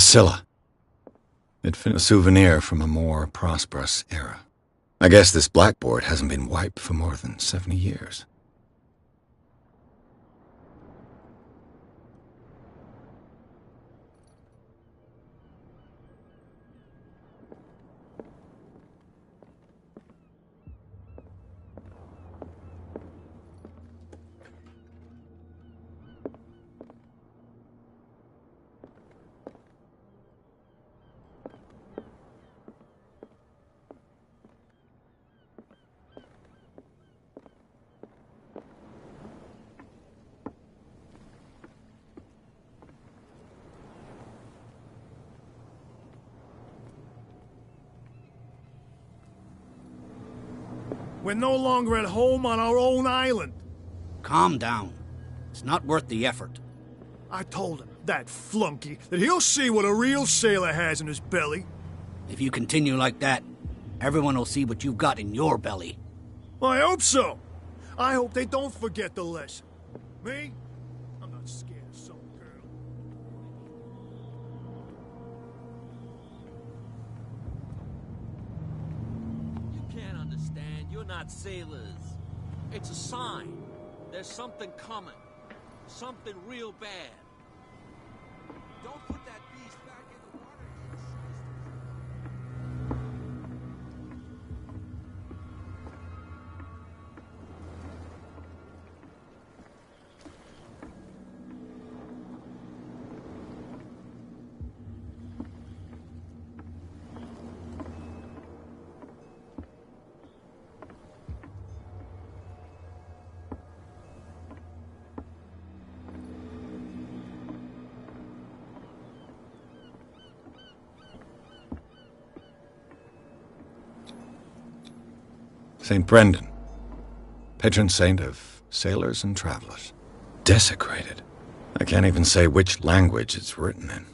Scylla. It fit a souvenir from a more prosperous era. I guess this blackboard hasn't been wiped for more than 70 years. We're no longer at home on our own island. Calm down. It's not worth the effort. I told him, that flunky, that he'll see what a real sailor has in his belly. If you continue like that, everyone will see what you've got in your belly. I hope so. I hope they don't forget the lesson. Me? I'm not scared of some girl. You can't understand. You're not sailors. It's a sign. There's something coming. Something real bad. Don't put that beast back in the water, you St. Brendan, patron saint of sailors and travelers. Desecrated. I can't even say which language it's written in.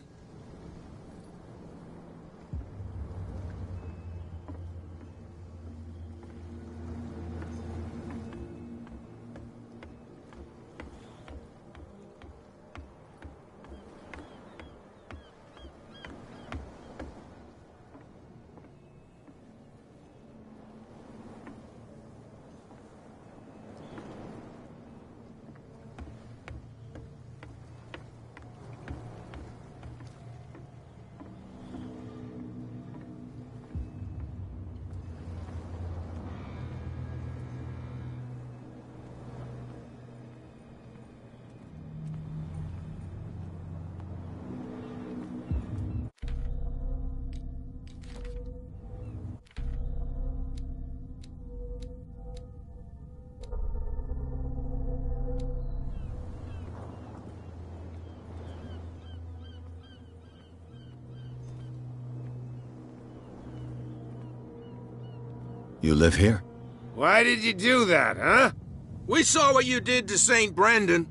You live here? Why did you do that, huh? We saw what you did to St. Brendan.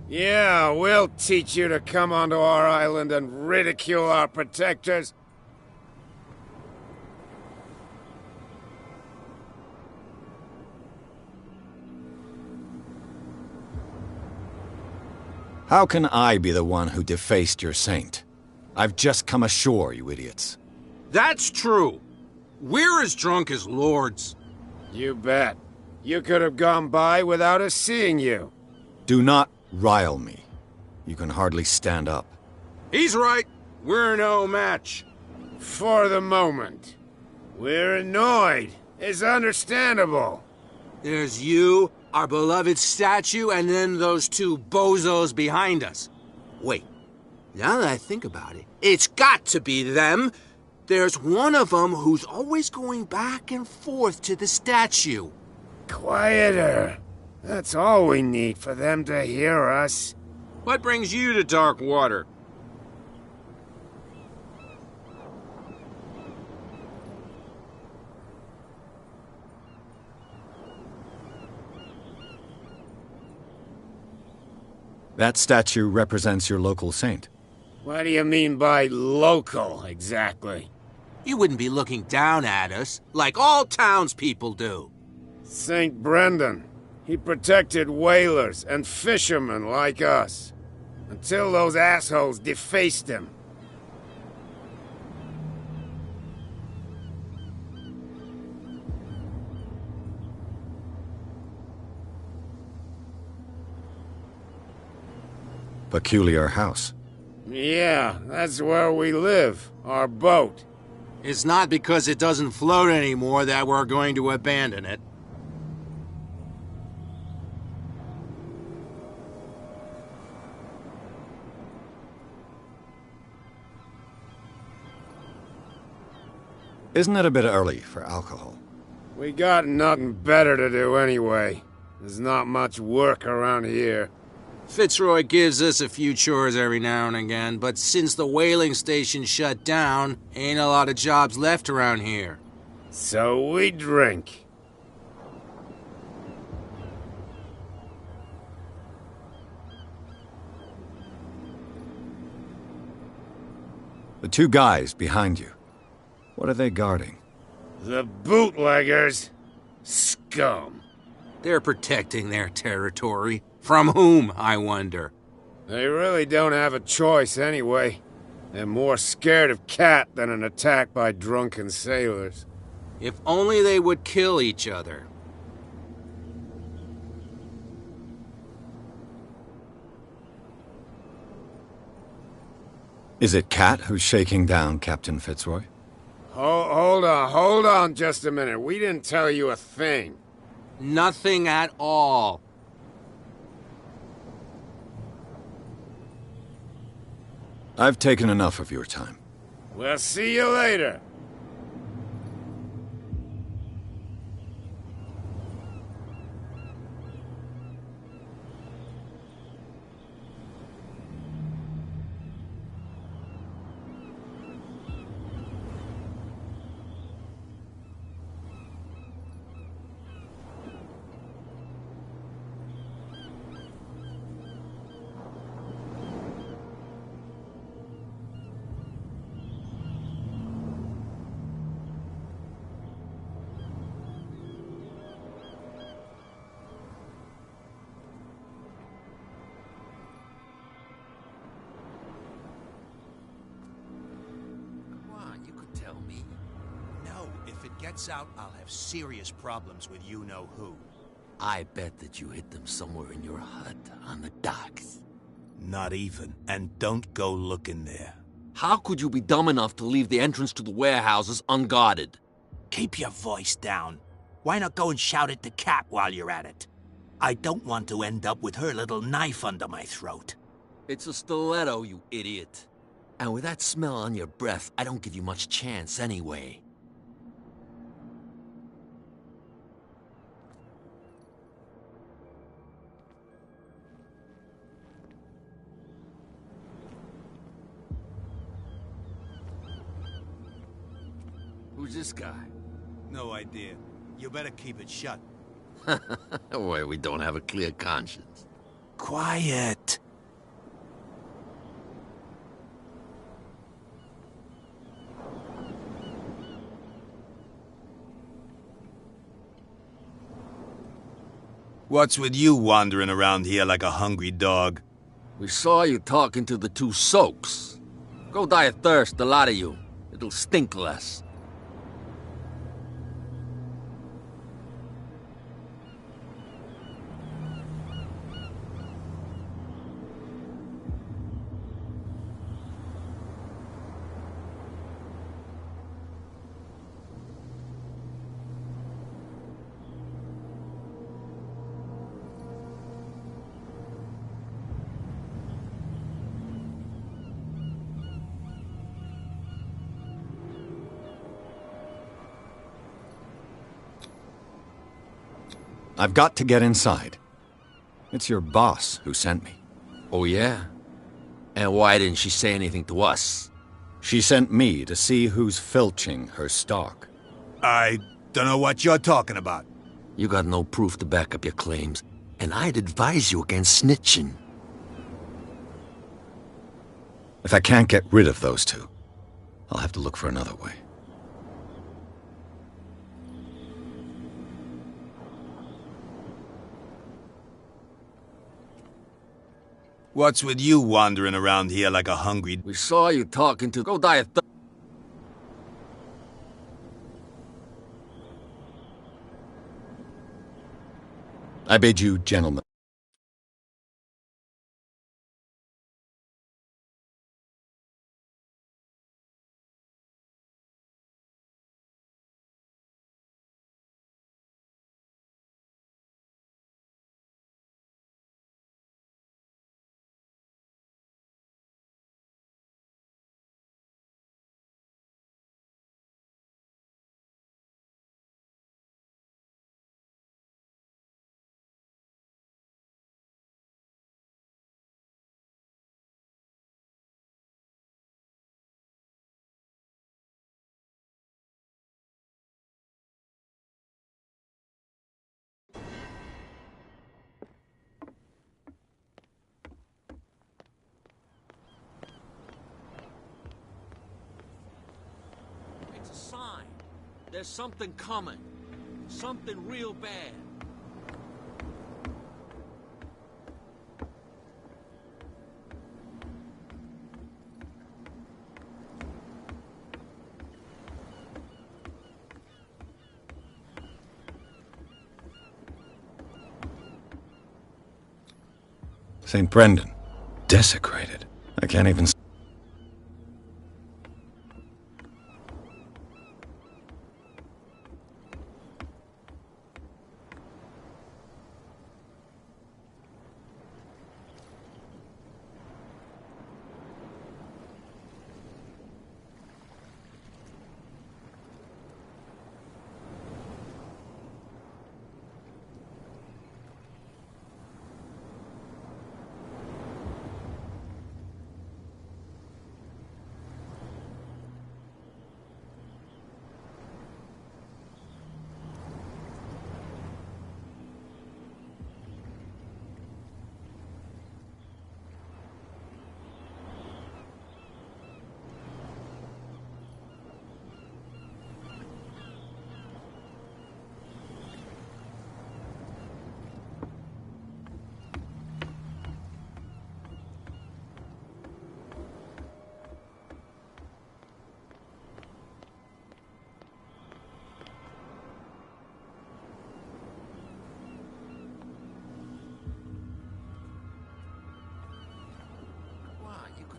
Yeah, we'll teach you to come onto our island and ridicule our protectors. How can I be the one who defaced your saint? I've just come ashore, you idiots. That's true. We're as drunk as lords. You bet. You could have gone by without us seeing you. Do not rile me. You can hardly stand up. He's right. We're no match. For the moment. We're annoyed. It's understandable. There's you, our beloved statue, and then those two bozos behind us. Wait. Now that I think about it, it's got to be them. There's one of them who's always going back and forth to the statue. Quieter. That's all we need for them to hear us. What brings you to dark water? That statue represents your local saint. What do you mean by local, exactly? You wouldn't be looking down at us, like all townspeople do. St. Brendan. He protected whalers and fishermen like us. Until those assholes defaced him. peculiar house. Yeah, that's where we live. Our boat. It's not because it doesn't float anymore that we're going to abandon it. Isn't it a bit early for alcohol? We got nothing better to do anyway. There's not much work around here. Fitzroy gives us a few chores every now and again, but since the whaling station shut down, ain't a lot of jobs left around here. So we drink. The two guys behind you. What are they guarding? The bootleggers. Scum. They're protecting their territory. From whom, I wonder? They really don't have a choice anyway. They're more scared of Cat than an attack by drunken sailors. If only they would kill each other. Is it Cat who's shaking down Captain Fitzroy? Hold on just a minute. We didn't tell you a thing. Nothing at all. I've taken enough of your time. We'll see you later. No, if it gets out, I'll have serious problems with you-know-who. I bet that you hid them somewhere in your hut on the docks. Not even. And don't go looking there. How could you be dumb enough to leave the entrance to the warehouses unguarded? Keep your voice down. Why not go and shout at the cat while you're at it? I don't want to end up with her little knife under my throat. It's a stiletto, you idiot. And with that smell on your breath, I don't give you much chance anyway. Who's this guy? No idea. You better keep it shut. Why, we don't have a clear conscience. Quiet. What's with you wandering around here like a hungry dog? We saw you talking to the two soaks. Go die of thirst, the lot of you. It'll stink less. I've got to get inside. It's your boss who sent me. Oh, yeah? And why didn't she say anything to us? She sent me to see who's filching her stock. I don't know what you're talking about. You got no proof to back up your claims, and I'd advise you against snitching. If I can't get rid of those two, I'll have to look for another way. What's with you wandering around here like a hungry... We saw you talking to... Go die of thirst. I bid you, gentlemen. There's something coming. Something real bad. St. Brendan. Desecrated. I can't even...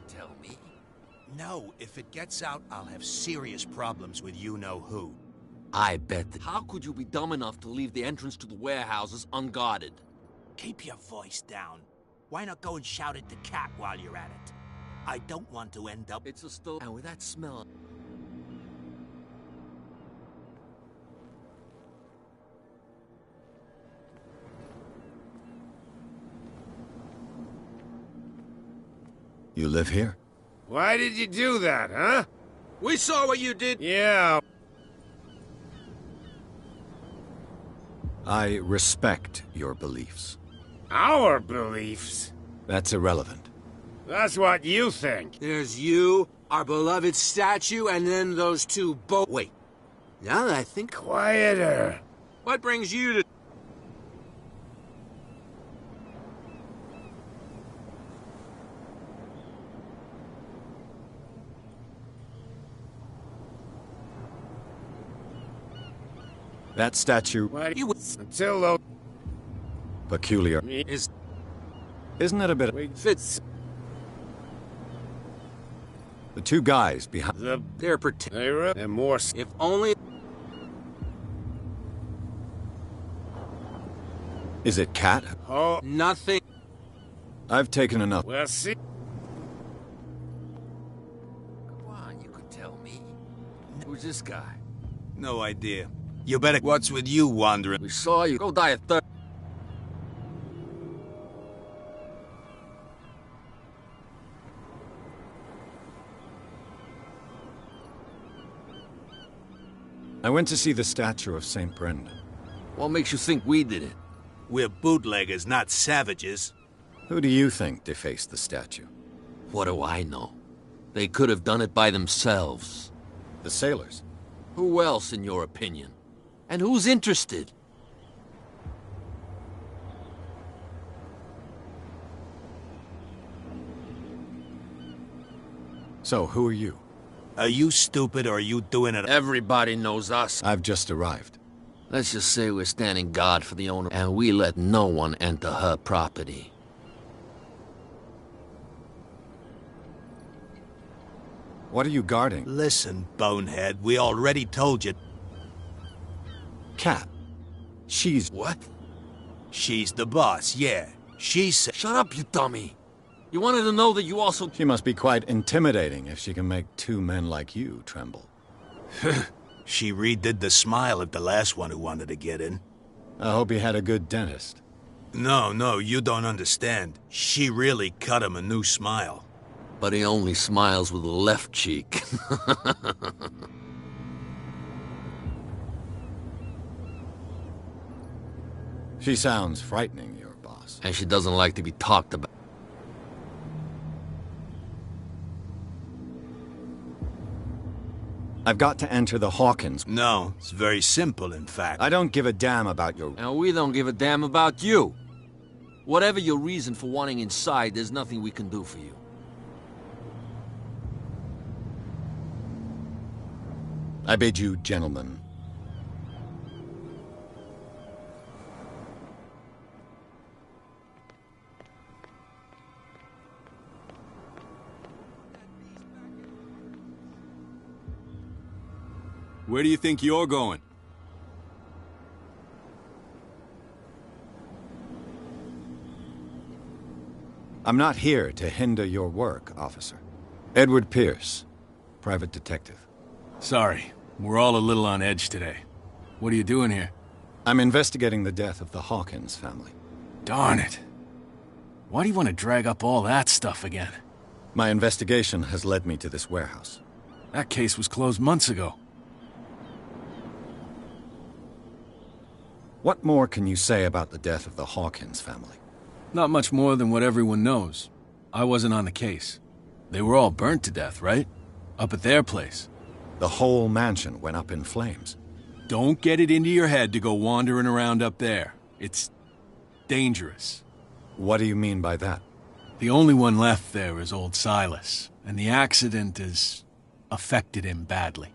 Tell me. No, if it gets out, I'll have serious problems with you-know-who. I bet that... How could you be dumb enough to leave the entrance to the warehouses unguarded? Keep your voice down. Why not go and shout at the cat while you're at it? I don't want to end up... It's a still... And with that smell... You live here? Why did you do that, huh? We saw what you did. Yeah. I respect your beliefs. Our beliefs? That's irrelevant. That's what you think. There's you, our beloved statue, and then those two Wait. Now that I think... Quieter. What brings you to... That statue... Why You... Until those... Peculiar. Is... Isn't it a bit... Fits... The two guys behind... They're pretend... They're more... If only... Is it Cat? Oh, Nothing... I've taken enough. well, see... Come on, you could tell me. Who's this guy? No idea. You better... What's with you, wandering? We saw you. Go die a third. I went to see the statue of St. Brendan. What makes you think we did it? We're bootleggers, not savages. Who do you think defaced the statue? What do I know? They could have done it by themselves. The sailors. Who else, in your opinion? And who's interested? So, who are you? Are you stupid or are you doing it? Everybody knows us. I've just arrived. Let's just say we're standing guard for the owner, and we let no one enter her property. What are you guarding? Listen, bonehead, we already told you. Cat. She's... What? She's the boss, yeah. She said... Shut up, you dummy! You wanted to know that you also... She must be quite intimidating if she can make two men like you tremble. She redid the smile at the last one who wanted to get in. I hope he had a good dentist. No, you don't understand. She really cut him a new smile. But he only smiles with the left cheek. She sounds frightening, your boss. And she doesn't like to be talked about. I've got to enter the Hawkins. No, it's very simple, in fact. I don't give a damn about your... And we don't give a damn about you. Whatever your reason for wanting inside, there's nothing we can do for you. I bid you, gentlemen. Where do you think you're going? I'm not here to hinder your work, officer. Edward Pierce, private detective. Sorry, we're all a little on edge today. What are you doing here? I'm investigating the death of the Hawkins family. Darn it. Why do you want to drag up all that stuff again? My investigation has led me to this warehouse. That case was closed months ago. What more can you say about the death of the Hawkins family? Not much more than what everyone knows. I wasn't on the case. They were all burnt to death, right? Up at their place. The whole mansion went up in flames. Don't get it into your head to go wandering around up there. It's dangerous. What do you mean by that? The only one left there is old Silas, and the accident has affected him badly.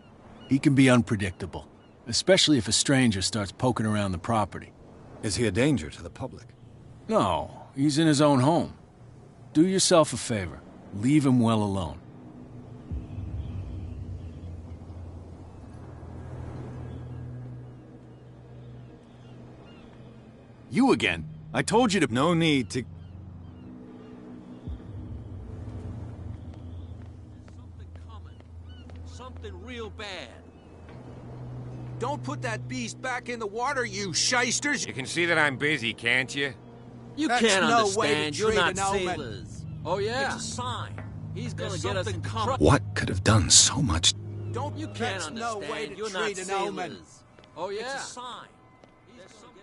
He can be unpredictable, especially if a stranger starts poking around the property. Is he a danger to the public? No, he's in his own home. Do yourself a favor. Leave him well alone. You again? I told you to... No need to... Something coming. Something real bad. Don't put that beast back in the water, you shysters! You can see that I'm busy, can't you? You That's can't no way to understand. You're treat not an omen. sailors. Oh, yeah? It's a sign. He's gonna get us into trouble. What could have done so much? Don't You can't That's understand. no way to You're not treat an omen. sailors. Oh, yeah? It's a sign. There's something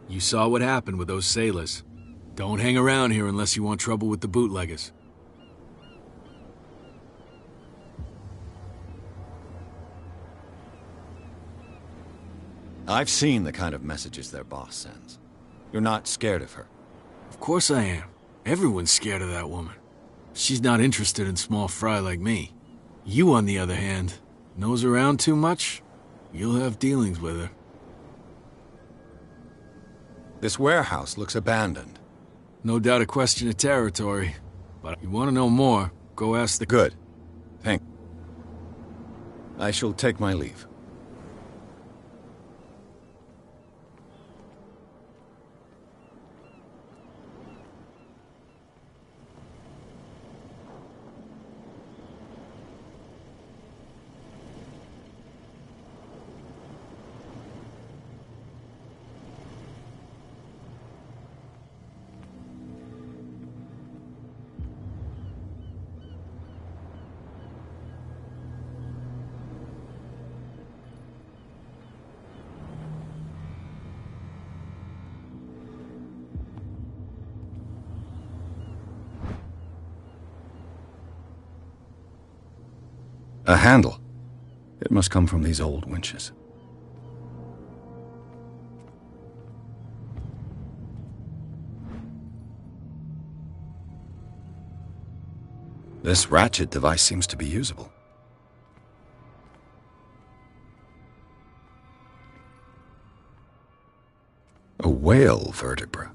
You saw what happened with those sailors. Don't hang around here unless you want trouble with the bootleggers. I've seen the kind of messages their boss sends. You're not scared of her. Of course I am. Everyone's scared of that woman. She's not interested in small fry like me. You, on the other hand, nose around too much, you'll have dealings with her. This warehouse looks abandoned. No doubt a question of territory. But if you want to know more, go ask the... Good. Thank... I shall take my leave. A handle. It must come from these old winches. This ratchet device seems to be usable. A whale vertebra.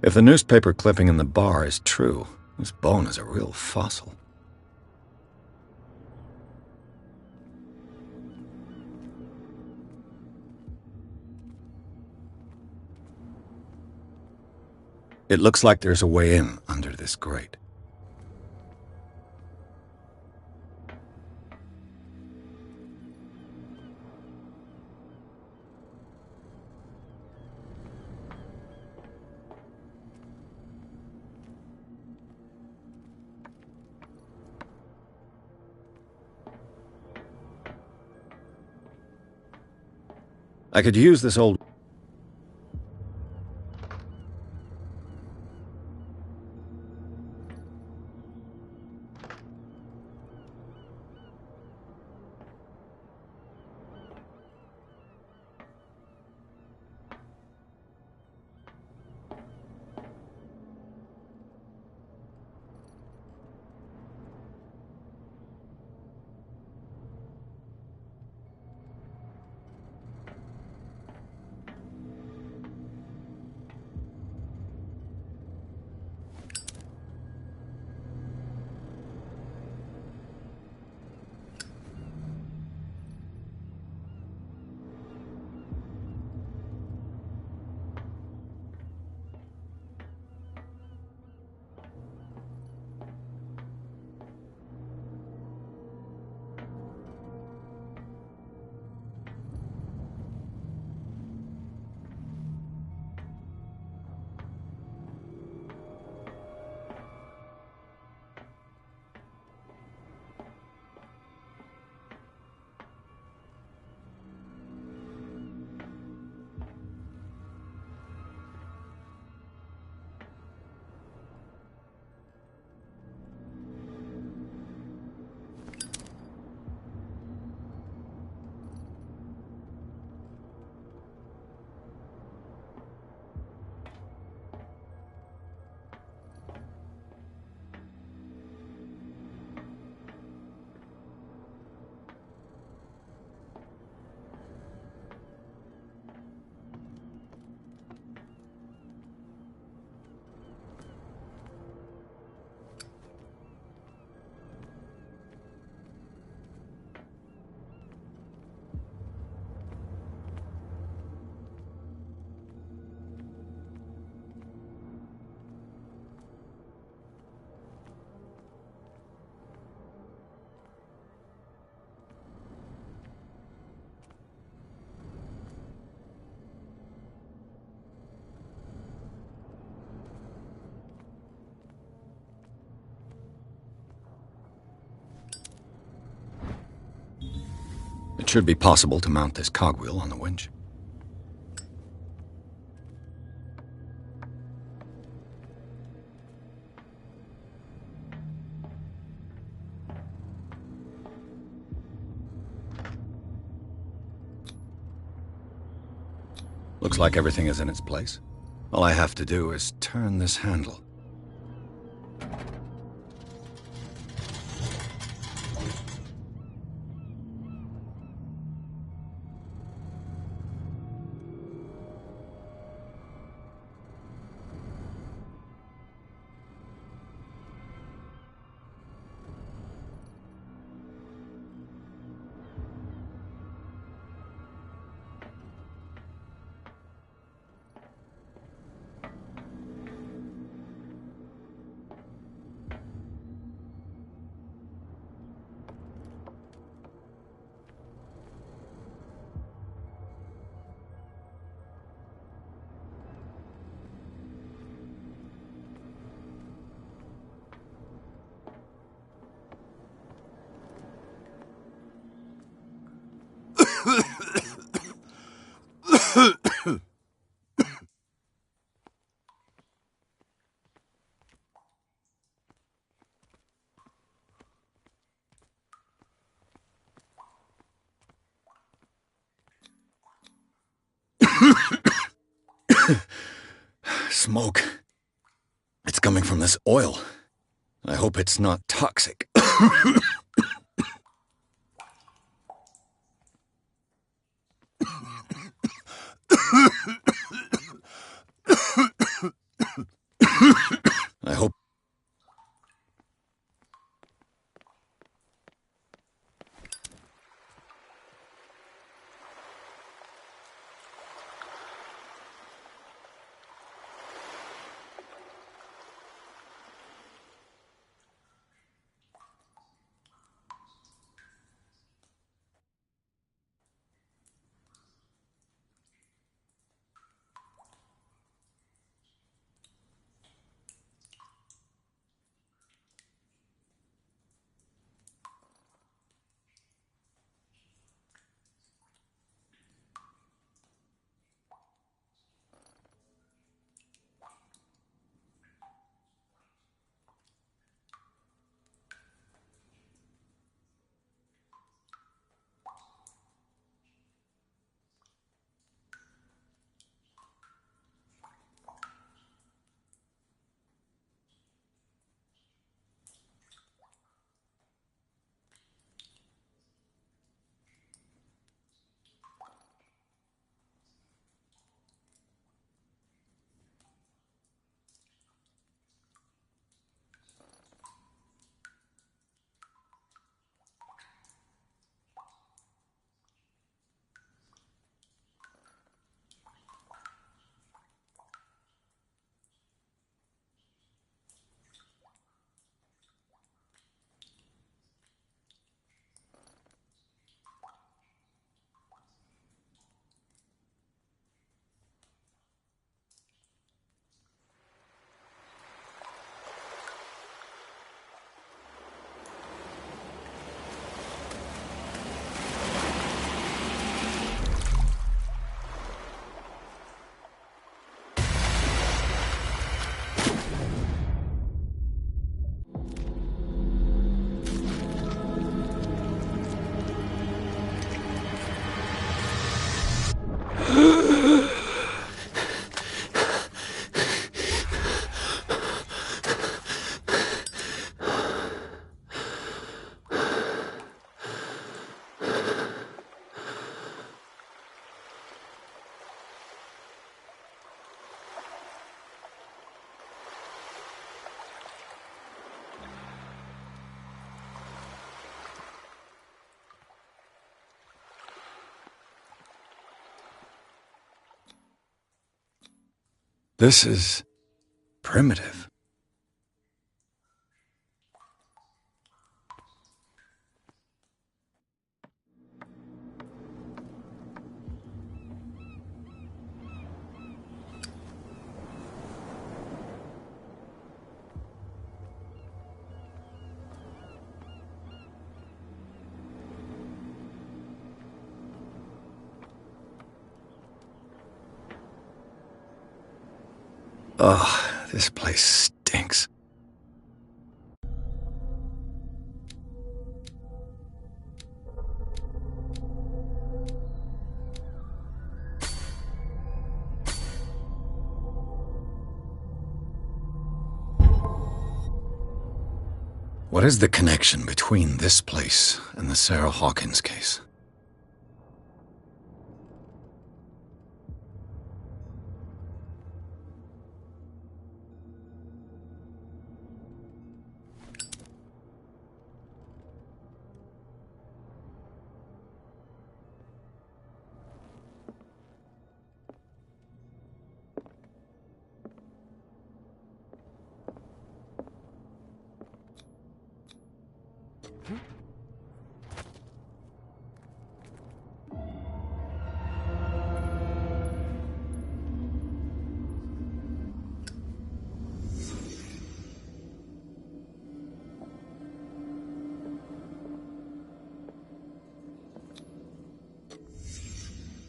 If the newspaper clipping in the bar is true, this bone is a real fossil. It looks like there's a way in under this grate. I could use this old... It should be possible to mount this cogwheel on the winch. Looks like everything is in its place. All I have to do is turn this handle. Smoke. It's coming from this oil. I hope it's not toxic. I hope... This is primitive. Oh, this place stinks. What is the connection between this place and the Sarah Hawkins case?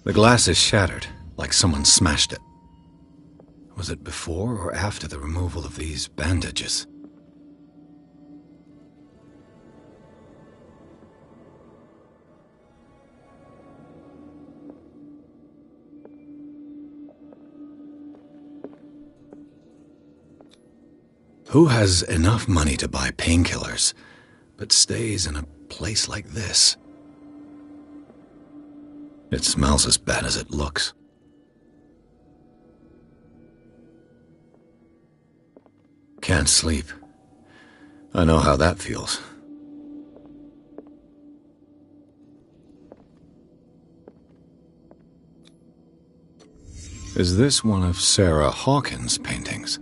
The glass is shattered, like someone smashed it. Was it before or after the removal of these bandages? Who has enough money to buy painkillers, but stays in a place like this? It smells as bad as it looks. Can't sleep. I know how that feels. Is this one of Sarah Hawkins' paintings?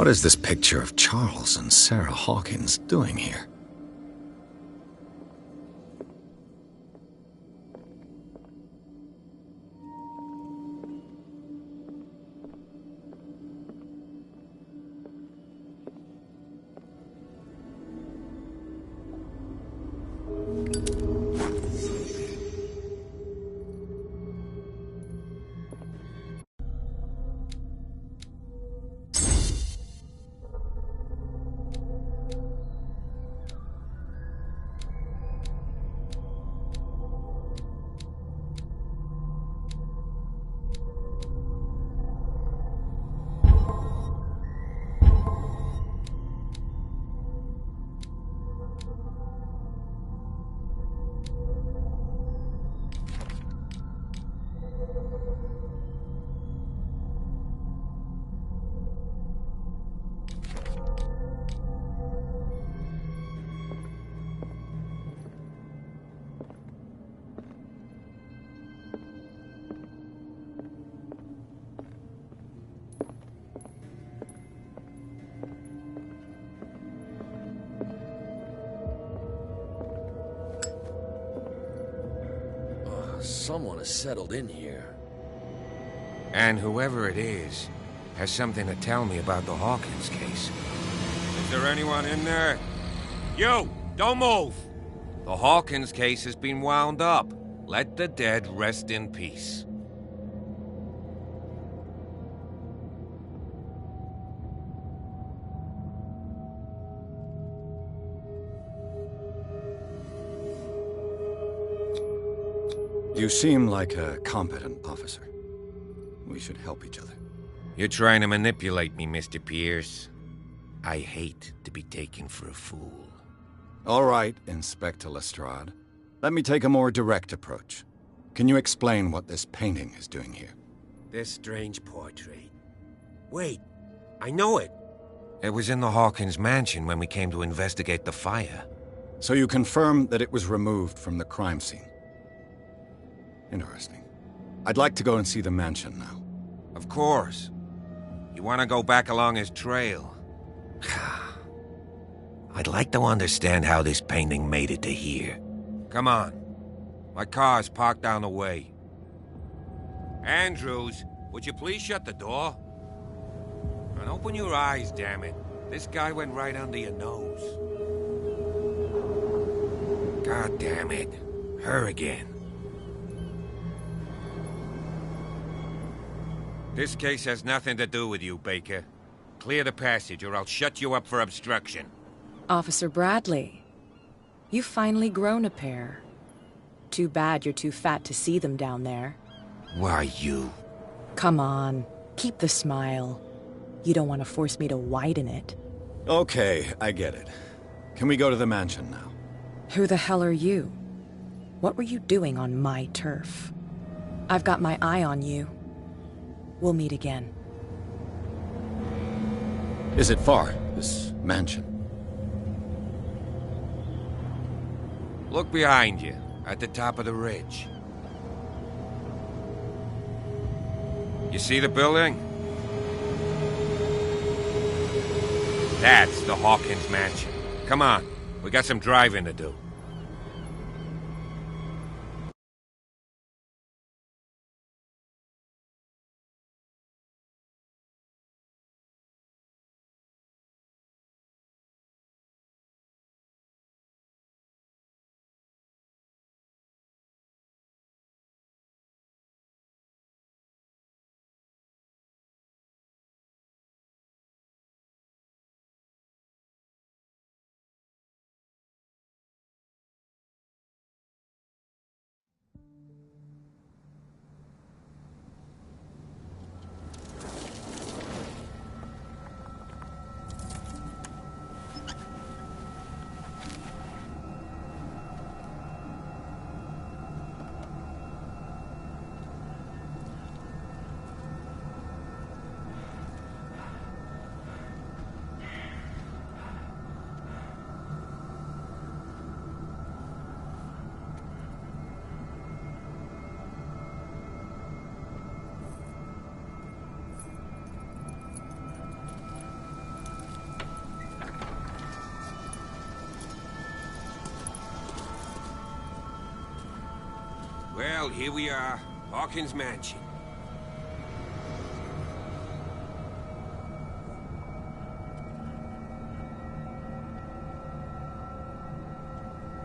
What is this picture of Charles and Sarah Hawkins doing here? Someone has settled in here. And whoever it is has something to tell me about the Hawkins case. Is there anyone in there? You! Don't move! The Hawkins case has been wound up. Let the dead rest in peace. You seem like a competent officer. We should help each other. You're trying to manipulate me, Mr. Pierce. I hate to be taken for a fool. All right, Inspector Lestrade. Let me take a more direct approach. Can you explain what this painting is doing here? This strange portrait. Wait, I know it. It was in the Hawkins mansion when we came to investigate the fire. So you confirm that it was removed from the crime scene. Interesting. I'd like to go and see the mansion now. Of course. You want to go back along his trail? I'd like to understand how this painting made it to here. Come on. My car's parked down the way. Andrews, would you please shut the door? And open your eyes, damn it. This guy went right under your nose. God damn it. Her again. This case has nothing to do with you, Baker. Clear the passage or I'll shut you up for obstruction. Officer Bradley, you've finally grown a pair. Too bad you're too fat to see them down there. Why, you? Come on, keep the smile. You don't want to force me to widen it. Okay, I get it. Can we go to the mansion now? Who the hell are you? What were you doing on my turf? I've got my eye on you. We'll meet again. Is it far, this mansion? Look behind you, at the top of the ridge. You see the building? That's the Hawkins mansion. Come on, we got some driving to do. Well, here we are, Hawkins Mansion.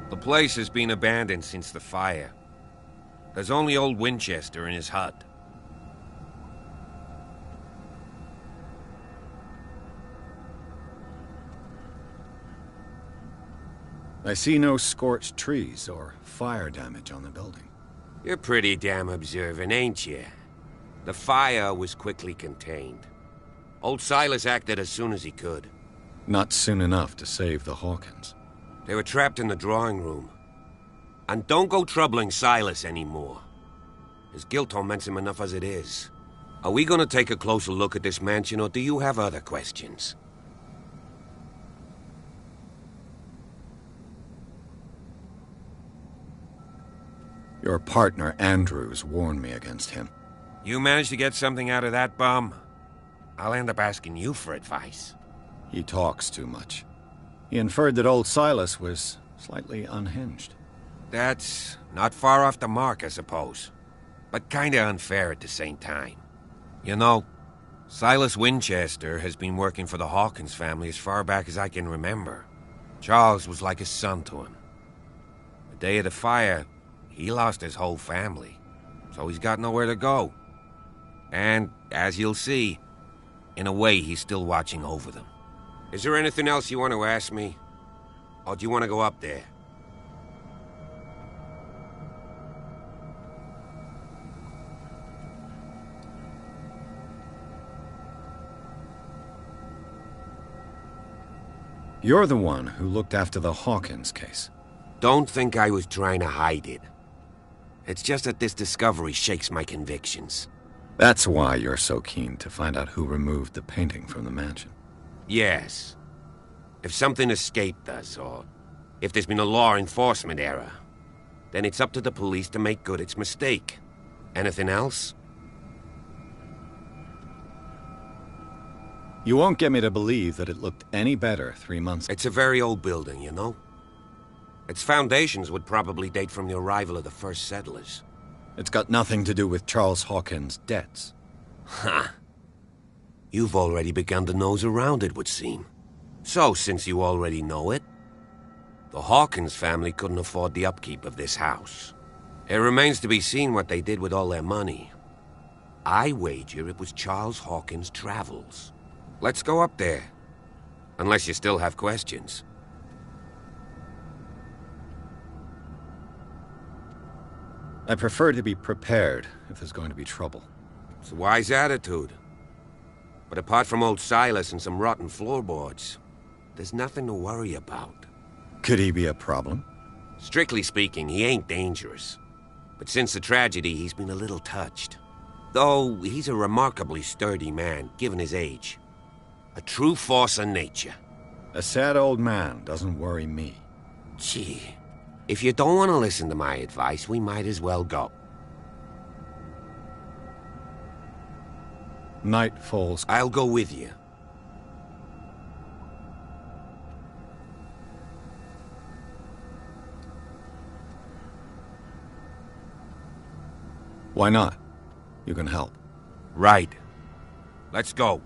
The place has been abandoned since the fire. There's only old Winchester in his hut. I see no scorched trees or fire damage on the building. You're pretty damn observant, ain't you? The fire was quickly contained. Old Silas acted as soon as he could. Not soon enough to save the Hawkins. They were trapped in the drawing room. And don't go troubling Silas anymore. His guilt torments him enough as it is. Are we gonna take a closer look at this mansion, or do you have other questions? Your partner, Andrews, warned me against him. You managed to get something out of that bum? I'll end up asking you for advice. He talks too much. He inferred that old Silas was slightly unhinged. That's not far off the mark, I suppose. But kinda unfair at the same time. You know, Silas Winchester has been working for the Hawkins family as far back as I can remember. Charles was like a son to him. The day of the fire, he lost his whole family, so he's got nowhere to go. And, as you'll see, in a way, he's still watching over them. Is there anything else you want to ask me? Or do you want to go up there? You're the one who looked after the Hawkins case. Don't think I was trying to hide it. It's just that this discovery shakes my convictions. That's why you're so keen to find out who removed the painting from the mansion. Yes. If something escaped us, or if there's been a law enforcement error, then it's up to the police to make good its mistake. Anything else? You won't get me to believe that it looked any better 3 months ago. It's a very old building, you know? Its foundations would probably date from the arrival of the first settlers. It's got nothing to do with Charles Hawkins' debts. Ha! You've already begun to nose around, it would seem. So, since you already know it, the Hawkins family couldn't afford the upkeep of this house. It remains to be seen what they did with all their money. I wager it was Charles Hawkins' travels. Let's go up there. Unless you still have questions. I prefer to be prepared if there's going to be trouble. It's a wise attitude. But apart from old Silas and some rotten floorboards, there's nothing to worry about. Could he be a problem? Strictly speaking, he ain't dangerous. But since the tragedy, he's been a little touched. Though he's a remarkably sturdy man, given his age. A true force of nature. A sad old man doesn't worry me. Gee, if you don't want to listen to my advice, we might as well go. Night falls. I'll go with you. Why not? You can help. Right. Let's go.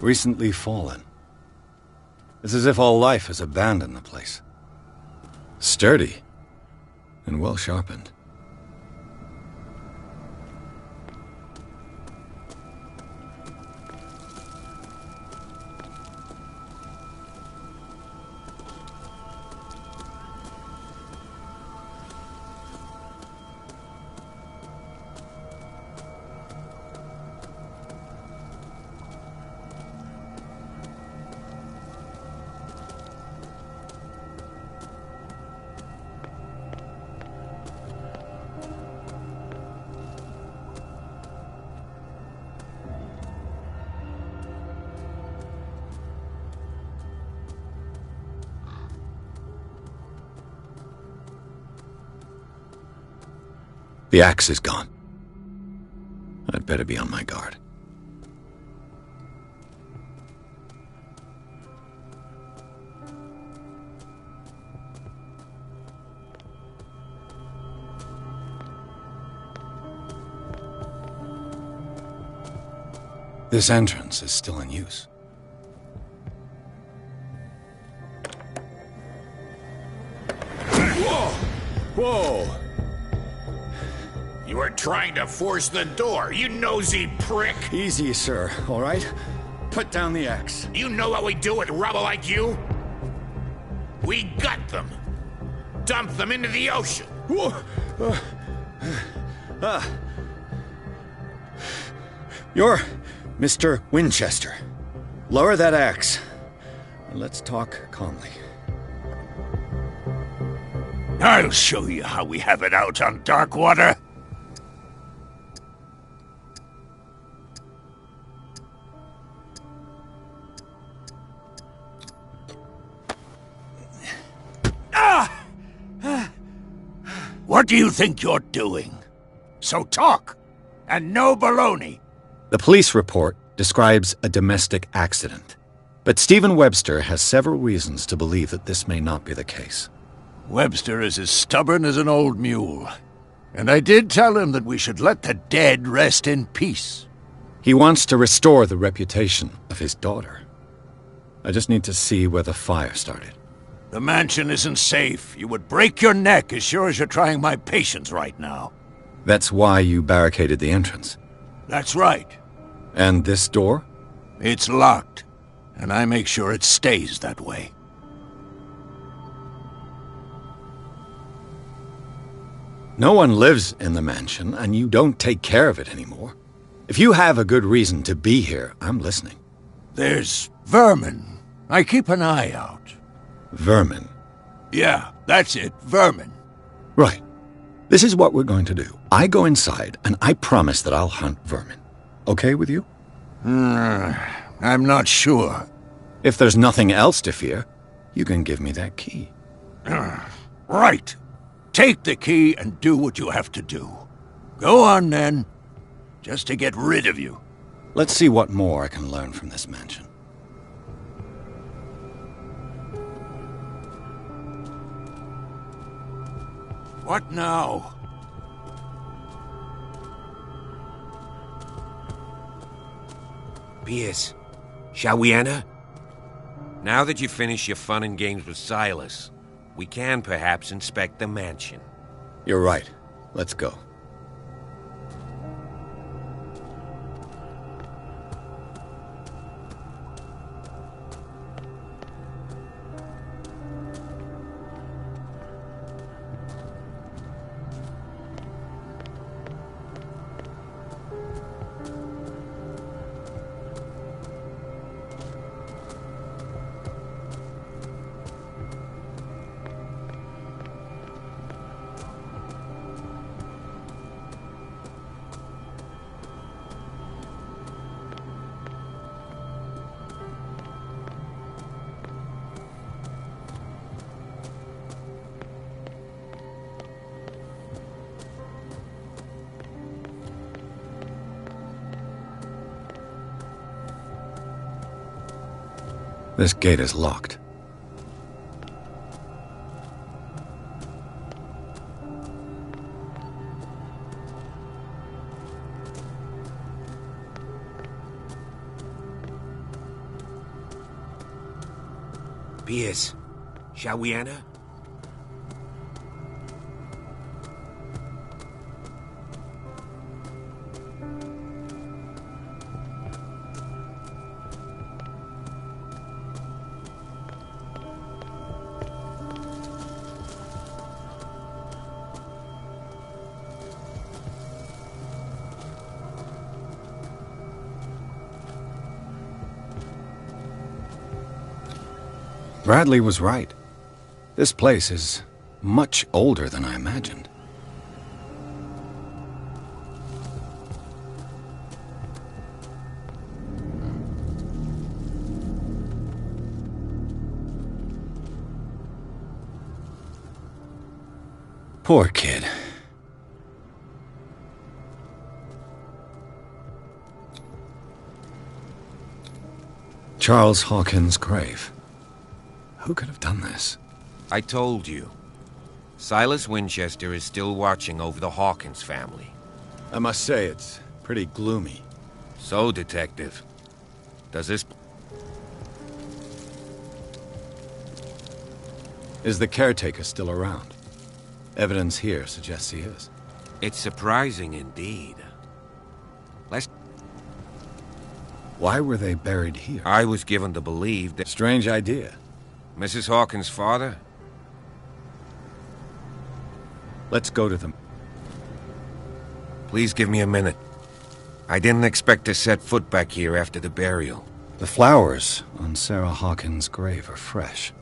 Recently fallen. It's as if all life has abandoned the place. Sturdy and well sharpened. The axe is gone. I'd better be on my guard. This entrance is still in use. Whoa! Whoa! You were trying to force the door, you nosy prick! Easy, sir, all right? Put down the axe. You know what we do with rubble like you? We gut them. Dump them into the ocean. Whoa! You're Mr. Winchester. Lower that axe. And let's talk calmly. I'll show you how we have it out on Darkwater. What do you think you're doing? So talk, and no baloney. The police report describes a domestic accident, but Stephen Webster has several reasons to believe that this may not be the case. Webster is as stubborn as an old mule, and I did tell him that we should let the dead rest in peace. He wants to restore the reputation of his daughter. I just need to see where the fire started. The mansion isn't safe. You would break your neck as sure as you're trying my patience right now. That's why you barricaded the entrance. That's right. And this door? It's locked, and I make sure it stays that way. No one lives in the mansion, and you don't take care of it anymore. If you have a good reason to be here, I'm listening. There's vermin. I keep an eye out. Vermin? Yeah, that's it, vermin. Right. This is what we're going to do. I go inside, and I promise that I'll hunt vermin. Okay with you? I'm not sure. If there's nothing else to fear, you can give me that key. Right. Take the key and do what you have to do. Go on, then. Just to get rid of you. Let's see what more I can learn from this mansion. What now? Pierce, shall we enter? Now that you've finished your fun and games with Silas, we can perhaps inspect the mansion. You're right. Let's go. This gate is locked. Pierce, shall we enter? Bradley was right. This place is much older than I imagined. Poor kid. Charles Hawkins' grave. Who could have done this? I told you. Silas Winchester is still watching over the Hawkins family. I must say, it's pretty gloomy. So, Detective, does this... Is the caretaker still around? Evidence here suggests he is. It's surprising indeed. Why were they buried here? I was given to believe that... Strange idea. Mrs. Hawkins' father? Let's go to them. Please give me a minute. I didn't expect to set foot back here after the burial. The flowers on Sarah Hawkins' grave are fresh.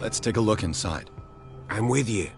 Let's take a look inside. I'm with you.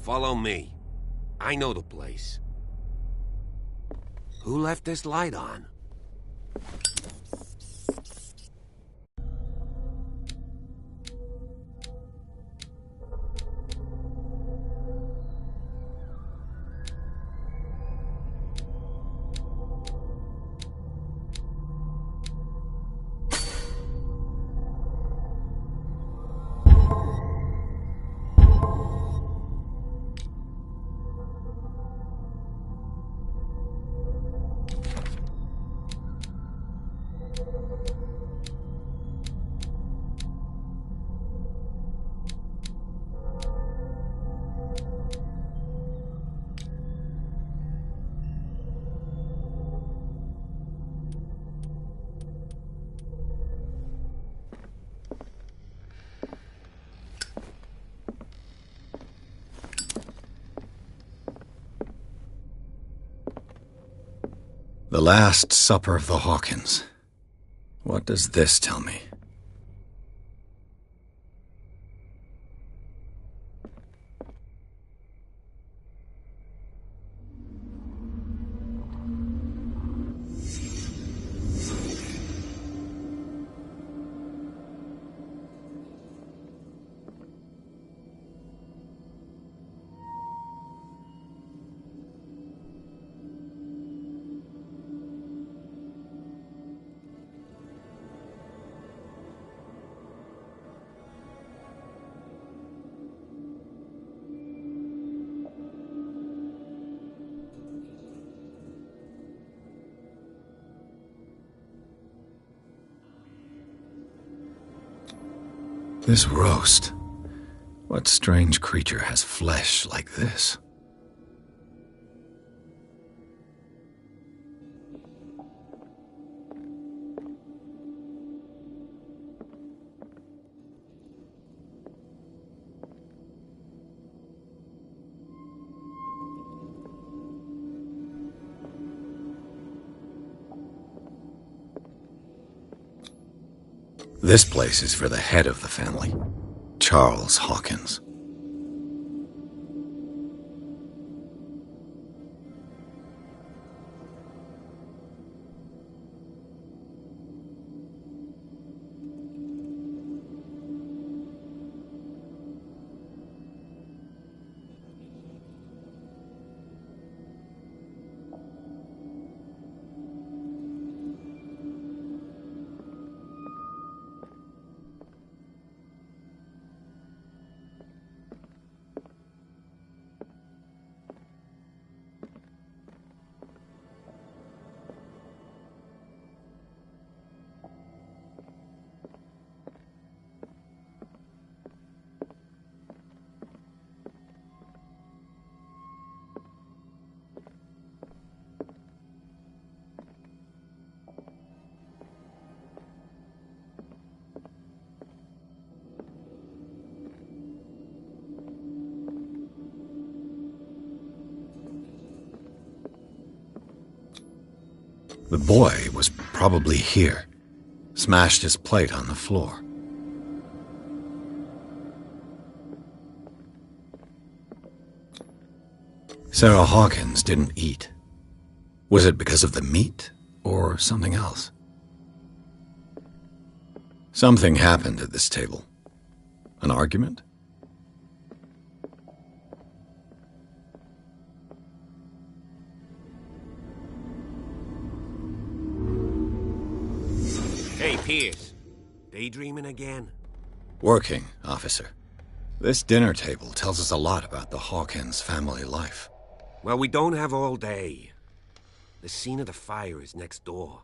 Follow me. I know the place. Who left this light on? The Last Supper of the Hawkins. What does this tell me? This roast. What strange creature has flesh like this? This place is for the head of the family, Charles Hawkins. The boy was probably here, smashed his plate on the floor. Sarah Hawkins didn't eat. Was it because of the meat or something else? Something happened at this table. An argument? Hey, Pierce. Daydreaming again? Working, officer. This dinner table tells us a lot about the Hawkins family life. Well, we don't have all day. The scene of the fire is next door.